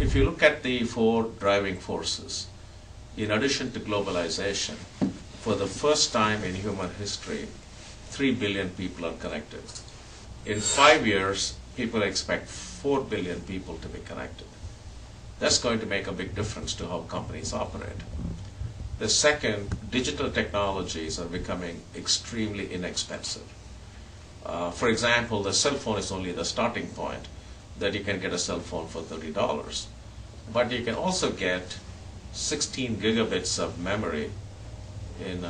If you look at the four driving forces, in addition to globalization, for the first time in human history, 3 billion people are connected. In 5 years, people expect 4 billion people to be connected. That's going to make a big difference to how companies operate. The second, digital technologies are becoming extremely inexpensive. For example, the cell phone is only the starting point, that you can get a cell phone for $30. But you can also get 16 gigabits of memory in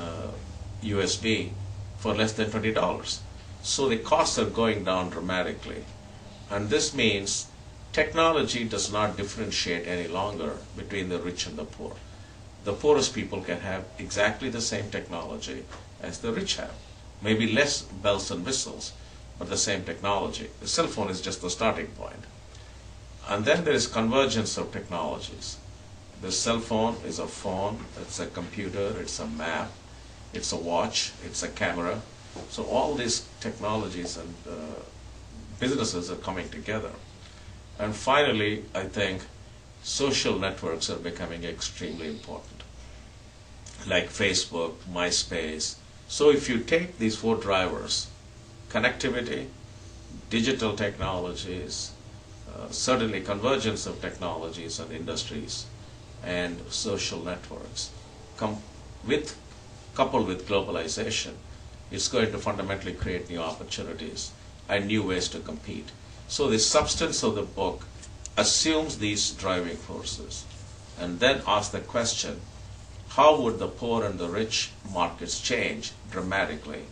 USB for less than $20. So the costs are going down dramatically. And this means technology does not differentiate any longer between the rich and the poor. The poorest people can have exactly the same technology as the rich have. Maybe less bells and whistles, but the same technology. The cell phone is just the starting point. And then there is convergence of technologies. The cell phone is a phone, it's a computer, it's a map, it's a watch, it's a camera. So all these technologies and businesses are coming together. And finally, I think social networks are becoming extremely important, like Facebook, MySpace. So if you take these four drivers, connectivity, digital technologies, certainly convergence of technologies and industries, and social networks, coupled with globalization, it's going to fundamentally create new opportunities and new ways to compete. So the substance of the book assumes these driving forces and then asks the question, how would the poor and the rich markets change dramatically,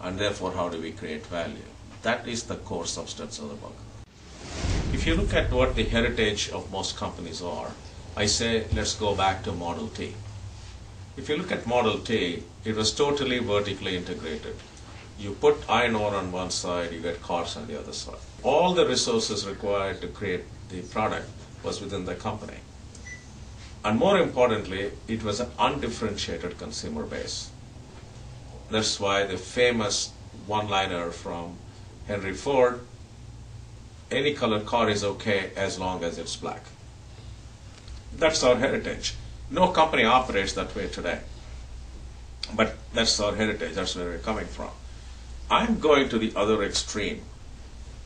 and therefore how do we create value? That is the core substance of the book. If you look at what the heritage of most companies are, I say let's go back to Model T. If you look at Model T, it was totally vertically integrated. You put iron ore on one side, you get cars on the other side. All the resources required to create the product was within the company. And more importantly, it was an undifferentiated consumer base. That's why the famous one-liner from Henry Ford, any colored car is okay as long as it's black. That's our heritage. No company operates that way today. But that's our heritage, that's where we're coming from. I'm going to the other extreme.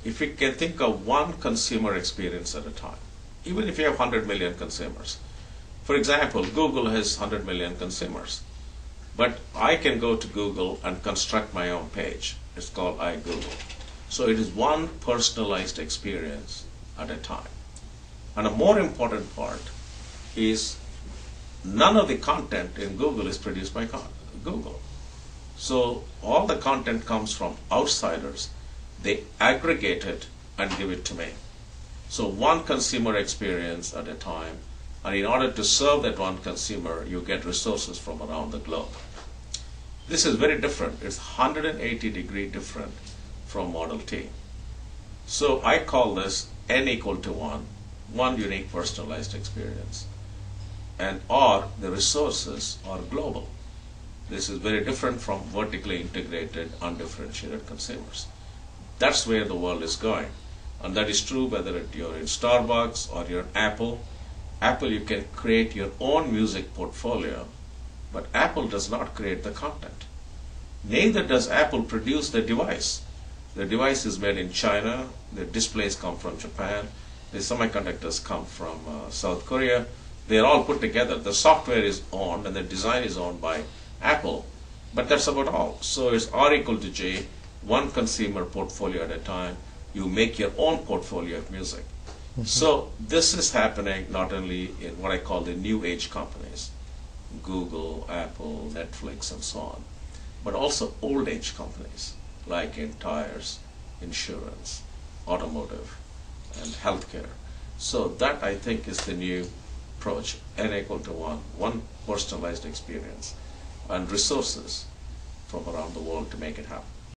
If we can think of one consumer experience at a time, even if you have 100 million consumers. For example, Google has 100 million consumers. But I can go to Google and construct my own page. It's called iGoogle. So it is one personalized experience at a time. And a more important part is none of the content in Google is produced by Google. So all the content comes from outsiders. They aggregate it and give it to me. So one consumer experience at a time. And in order to serve that one consumer, you get resources from around the globe. This is very different. It's 180-degree different from Model T. So I call this N equal to 1, one unique personalized experience. And or the resources are global. This is very different from vertically integrated, undifferentiated consumers. That's where the world is going. And that is true whether you're in Starbucks or you're in Apple. Apple, you can create your own music portfolio, but Apple does not create the content. Neither does Apple produce the device. The device is made in China, the displays come from Japan, the semiconductors come from South Korea. They're all put together. The software is owned and the design is owned by Apple, but that's about all. So it's R equal to G, one consumer portfolio at a time. You make your own portfolio of music. So this is happening not only in what I call the new age companies, Google, Apple, Netflix, and so on, but also old age companies like in tires, insurance, automotive, and healthcare. So that I think is the new approach, N equal to 1, one personalized experience, and resources from around the world to make it happen.